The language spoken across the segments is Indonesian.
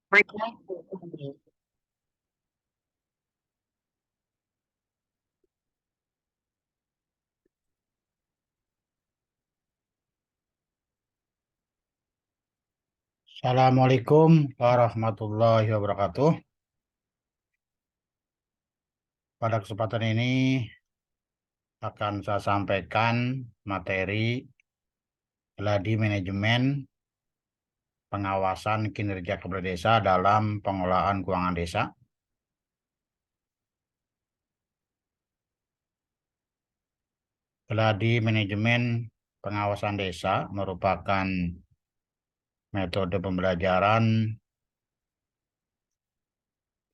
Assalamualaikum warahmatullahi wabarakatuh. Pada kesempatan ini akan saya sampaikan materi gladi manajemen pengawasan kinerja kepala desa dalam pengelolaan keuangan desa. Gladi manajemen pengawasan desa merupakan metode pembelajaran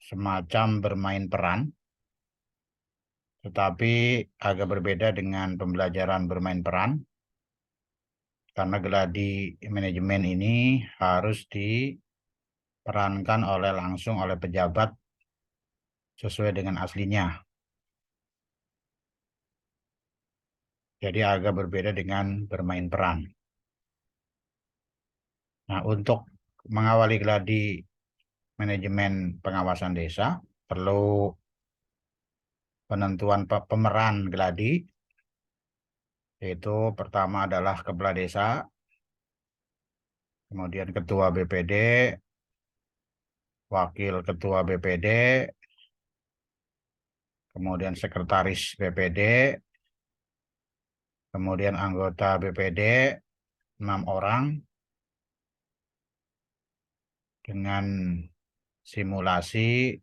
semacam bermain peran, tetapi agak berbeda dengan pembelajaran bermain peran karena gladi manajemen ini harus diperankan langsung oleh pejabat sesuai dengan aslinya. Jadi agak berbeda dengan bermain peran. Nah, untuk mengawali gladi manajemen pengawasan desa, perlu penentuan pemeran gladi, yaitu pertama adalah kepala desa, kemudian ketua BPD, wakil ketua BPD, kemudian sekretaris BPD, kemudian anggota BPD 6 orang dengan simulasi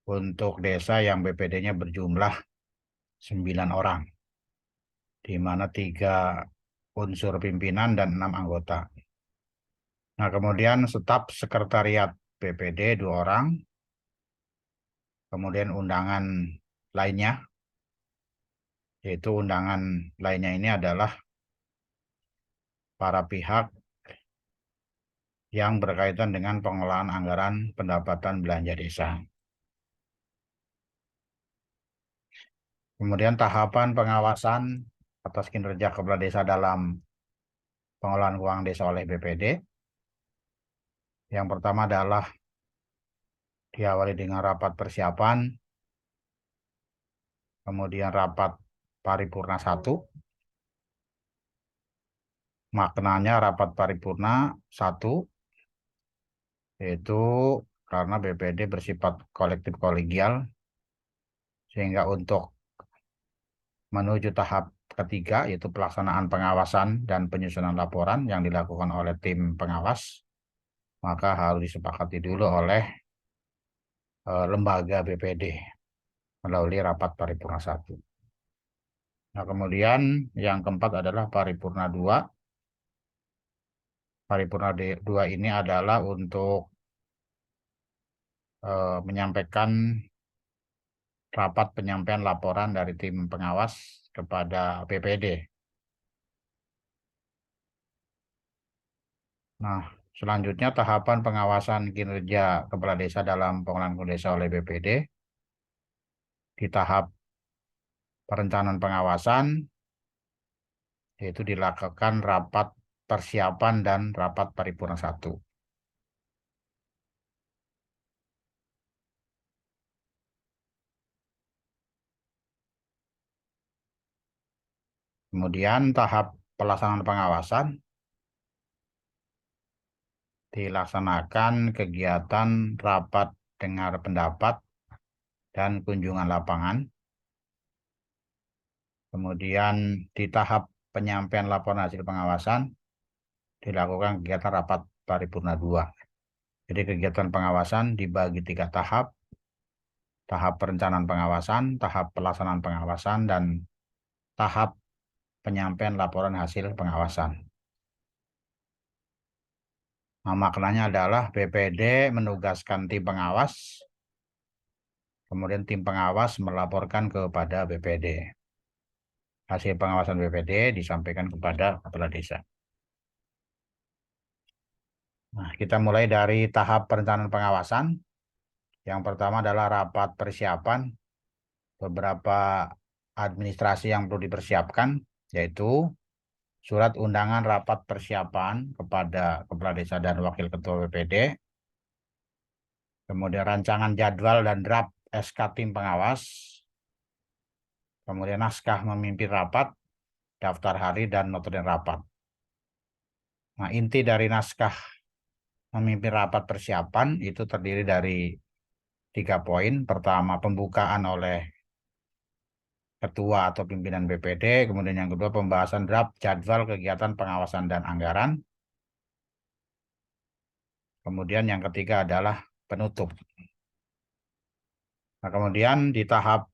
untuk desa yang BPD-nya berjumlah 9 orang, di mana 3 unsur pimpinan dan 6 anggota. Nah, kemudian staf sekretariat BPD 2 orang, kemudian undangan lainnya, yaitu undangan lainnya ini adalah para pihak yang berkaitan dengan pengelolaan anggaran pendapatan belanja desa. Kemudian tahapan pengawasan atas kinerja kepala desa dalam pengelolaan keuangan desa oleh BPD. Yang pertama adalah diawali dengan rapat persiapan, kemudian rapat paripurna 1. Maknanya rapat paripurna 1 yaitu karena BPD bersifat kolektif kolegial, sehingga untuk menuju tahap ketiga yaitu pelaksanaan pengawasan dan penyusunan laporan yang dilakukan oleh tim pengawas, maka harus disepakati dulu oleh lembaga BPD melalui rapat paripurna 1. Nah, kemudian yang keempat adalah paripurna 2. Paripurna 2 ini adalah untuk menyampaikan rapat penyampaian laporan dari tim pengawas kepada BPD. Nah, selanjutnya tahapan pengawasan kinerja kepala desa dalam pengelolaan desa oleh BPD. Di tahap perencanaan pengawasan, yaitu dilakukan rapat persiapan dan rapat paripurna 1. Kemudian tahap pelaksanaan pengawasan dilaksanakan kegiatan rapat dengar pendapat dan kunjungan lapangan. Kemudian di tahap penyampaian laporan hasil pengawasan dilakukan kegiatan rapat paripurna 2. Jadi kegiatan pengawasan dibagi 3 tahap. Tahap perencanaan pengawasan, tahap pelaksanaan pengawasan, dan tahap penyampaian laporan hasil pengawasan. Nah, maknanya adalah BPD menugaskan tim pengawas, kemudian tim pengawas melaporkan kepada BPD. Hasil pengawasan BPD disampaikan kepada kepala desa. Nah, kita mulai dari tahap perencanaan pengawasan. Yang pertama adalah rapat persiapan. Beberapa administrasi yang perlu dipersiapkan, yaitu surat undangan rapat persiapan kepada kepala desa dan wakil ketua BPD, kemudian rancangan jadwal dan draft SK tim pengawas, kemudian naskah memimpin rapat, daftar hari, dan notulen rapat. Nah, inti dari naskah memimpin rapat persiapan itu terdiri dari 3 poin. Pertama, pembukaan oleh ketua atau pimpinan BPD. Kemudian yang kedua, pembahasan draft jadwal kegiatan pengawasan dan anggaran. Kemudian yang ketiga adalah penutup. Nah, kemudian di tahap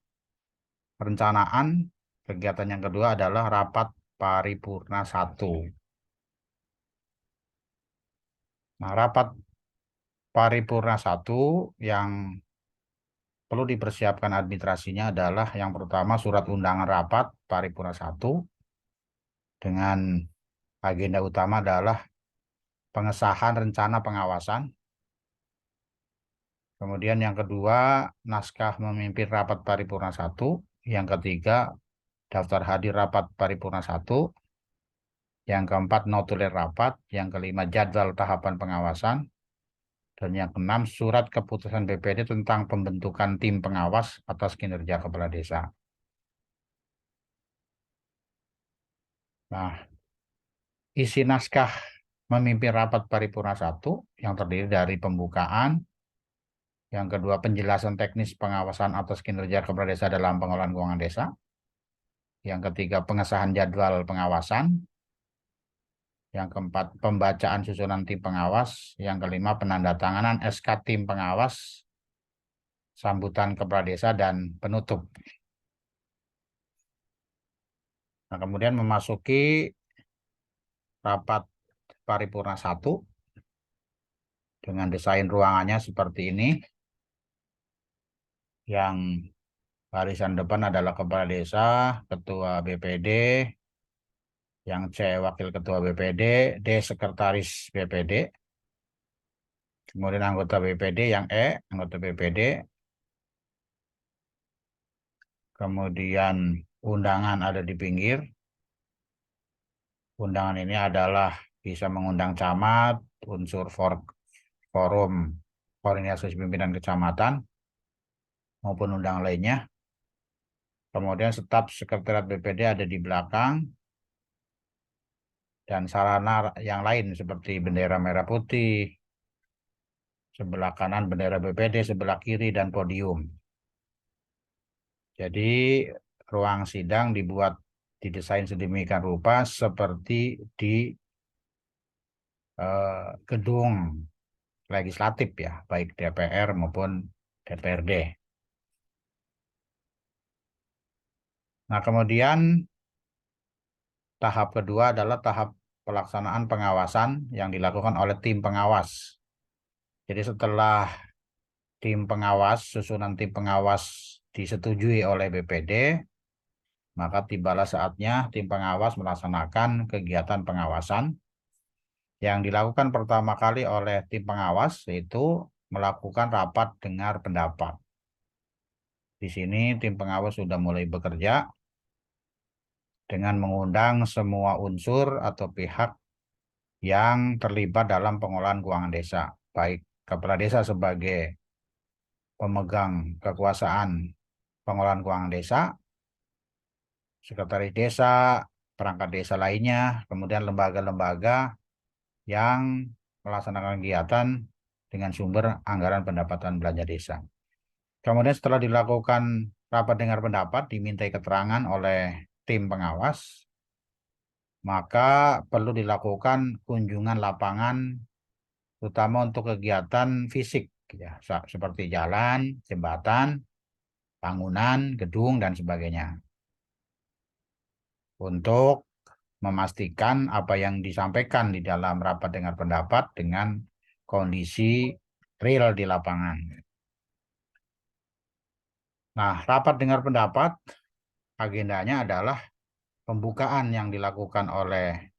perencanaan, kegiatan yang kedua adalah rapat paripurna 1. Nah, rapat paripurna 1 yang perlu dipersiapkan administrasinya adalah yang pertama surat undangan rapat paripurna 1 dengan agenda utama adalah pengesahan rencana pengawasan. Kemudian yang kedua, naskah memimpin rapat paripurna 1. Yang ketiga, daftar hadir rapat paripurna 1. Yang keempat, notulen rapat. Yang kelima, jadwal tahapan pengawasan. Dan yang keenam, surat keputusan BPD tentang pembentukan tim pengawas atas kinerja kepala desa. Nah, isi naskah memimpin rapat paripurna 1 yang terdiri dari pembukaan, yang kedua penjelasan teknis pengawasan atas kinerja kepala desa dalam pengelolaan keuangan desa, yang ketiga pengesahan jadwal pengawasan, yang keempat pembacaan susunan tim pengawas, yang kelima penandatanganan SK tim pengawas, sambutan kepala desa, dan penutup. Nah, kemudian memasuki rapat paripurna 1 dengan desain ruangannya seperti ini. Yang barisan depan adalah kepala desa, ketua BPD, yang C wakil ketua BPD, D sekretaris BPD, kemudian anggota BPD, yang E anggota BPD, kemudian undangan ada di pinggir. Undangan ini adalah bisa mengundang camat, unsur forum koordinasi pimpinan kecamatan, maupun undangan lainnya. Kemudian staf sekretariat BPD ada di belakang, dan sarana yang lain seperti bendera merah putih, sebelah kanan bendera BPD, sebelah kiri, dan podium. Jadi ruang sidang didesain sedemikian rupa seperti di gedung legislatif ya, baik DPR maupun DPRD. Nah, kemudian tahap kedua adalah tahap pelaksanaan pengawasan yang dilakukan oleh tim pengawas. Jadi setelah susunan tim pengawas disetujui oleh BPD, maka tibalah saatnya tim pengawas melaksanakan kegiatan pengawasan. Yang dilakukan pertama kali oleh tim pengawas yaitu melakukan rapat dengar pendapat. Di sini tim pengawas sudah mulai bekerja dengan mengundang semua unsur atau pihak yang terlibat dalam pengelolaan keuangan desa, baik kepala desa sebagai pemegang kekuasaan pengelolaan keuangan desa, sekretaris desa, perangkat desa lainnya, kemudian lembaga-lembaga yang melaksanakan kegiatan dengan sumber anggaran pendapatan belanja desa. Kemudian setelah dilakukan rapat dengar pendapat, dimintai keterangan oleh tim pengawas, maka perlu dilakukan kunjungan lapangan, terutama untuk kegiatan fisik, ya, seperti jalan, jembatan, bangunan, gedung, dan sebagainya, untuk memastikan apa yang disampaikan di dalam rapat dengar pendapat dengan kondisi real di lapangan. Nah, rapat dengar pendapat agendanya adalah pembukaan yang dilakukan oleh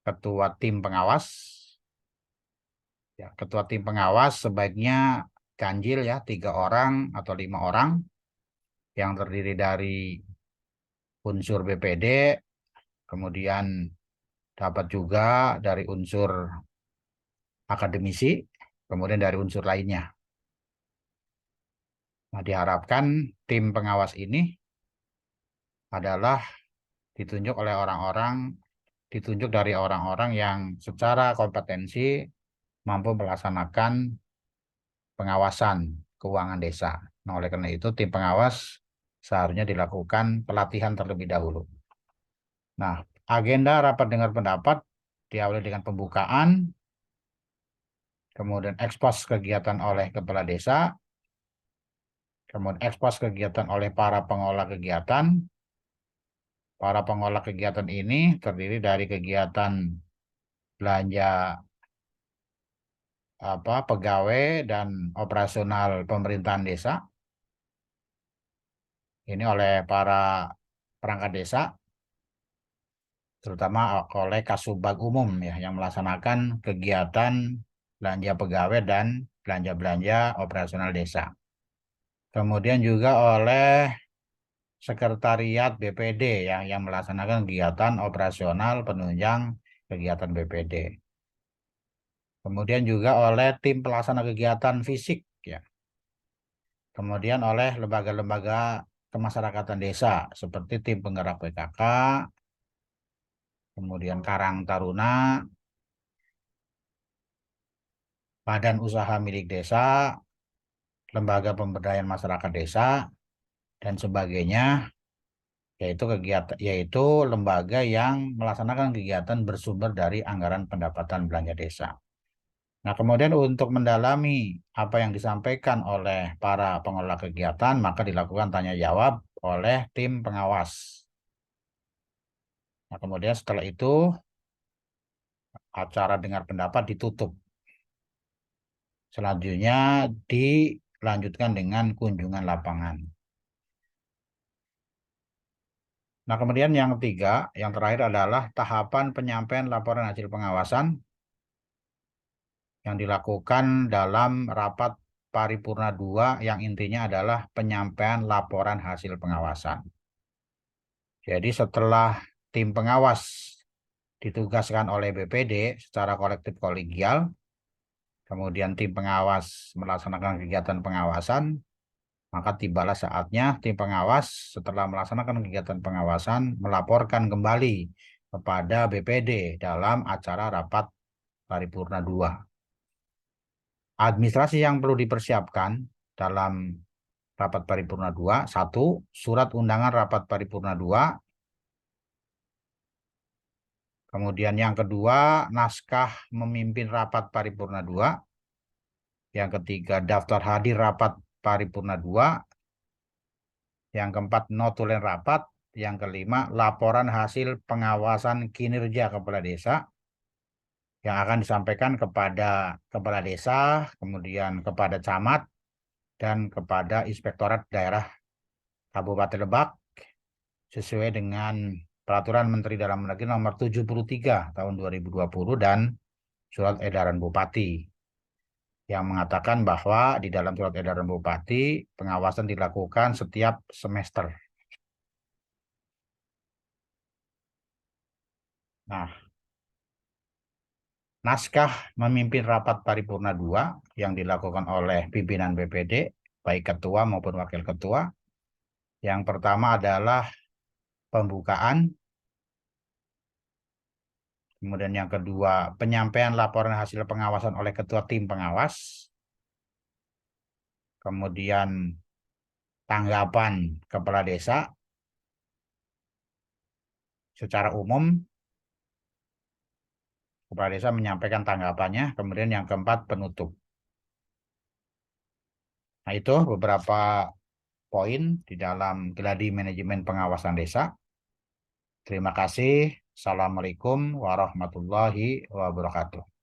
ketua tim pengawas. Ya, ketua tim pengawas sebaiknya ganjil ya, 3 orang atau 5 orang yang terdiri dari unsur BPD, kemudian dapat juga dari unsur akademisi, kemudian dari unsur lainnya. Nah, diharapkan tim pengawas ini adalah ditunjuk dari orang-orang yang secara kompetensi mampu melaksanakan pengawasan keuangan desa. Nah, oleh karena itu tim pengawas seharusnya dilakukan pelatihan terlebih dahulu. Nah, agenda rapat dengar pendapat diawali dengan pembukaan, kemudian ekspos kegiatan oleh kepala desa, kemudian ekspos kegiatan oleh para pengolah kegiatan. Para pengolah kegiatan ini terdiri dari kegiatan belanja pegawai dan operasional pemerintahan desa. Ini oleh para perangkat desa, terutama oleh Kasubag Umum ya, yang melaksanakan kegiatan belanja pegawai dan belanja-belanja operasional desa. Kemudian juga oleh Sekretariat BPD ya, yang melaksanakan kegiatan operasional penunjang kegiatan BPD. Kemudian juga oleh tim pelaksana kegiatan fisik ya. Kemudian oleh lembaga-lembaga kemasyarakatan desa seperti tim penggerak PKK, kemudian Karang Taruna, badan usaha milik desa, lembaga pemberdayaan masyarakat desa dan sebagainya, yaitu lembaga yang melaksanakan kegiatan bersumber dari anggaran pendapatan belanja desa. Nah, kemudian untuk mendalami apa yang disampaikan oleh para pengelola kegiatan, maka dilakukan tanya jawab oleh tim pengawas. Nah, kemudian setelah itu acara dengar pendapat ditutup. Selanjutnya dilanjutkan dengan kunjungan lapangan. Nah, kemudian yang ketiga, yang terakhir adalah tahapan penyampaian laporan hasil pengawasan yang dilakukan dalam rapat paripurna 2 yang intinya adalah penyampaian laporan hasil pengawasan. Jadi setelah tim pengawas ditugaskan oleh BPD secara kolektif kolegial, kemudian tim pengawas melaksanakan kegiatan pengawasan, maka tibalah saatnya tim pengawas setelah melaksanakan kegiatan pengawasan melaporkan kembali kepada BPD dalam acara rapat paripurna 2. Administrasi yang perlu dipersiapkan dalam rapat paripurna 2, 1, surat undangan rapat paripurna 2, kemudian yang kedua, naskah memimpin rapat paripurna 2, yang ketiga, daftar hadir rapat paripurna 2, yang keempat, notulen rapat, yang kelima, laporan hasil pengawasan kinerja kepala desa yang akan disampaikan kepada kepala desa, kemudian kepada camat, dan kepada Inspektorat Daerah Kabupaten Lebak sesuai dengan Peraturan Menteri Dalam Negeri Nomor 73 Tahun 2020 dan Surat Edaran Bupati yang mengatakan bahwa di dalam Surat Edaran Bupati pengawasan dilakukan setiap semester. Nah, naskah memimpin rapat paripurna 2 yang dilakukan oleh pimpinan BPD, baik ketua maupun wakil ketua. Yang pertama adalah pembukaan, kemudian yang kedua penyampaian laporan hasil pengawasan oleh ketua tim pengawas, kemudian tanggapan kepala desa secara umum, kepala desa menyampaikan tanggapannya, kemudian yang keempat penutup. Nah, itu beberapa poin di dalam Gladi Manajemen Pengawasan Desa. Terima kasih. Assalamualaikum warahmatullahi wabarakatuh.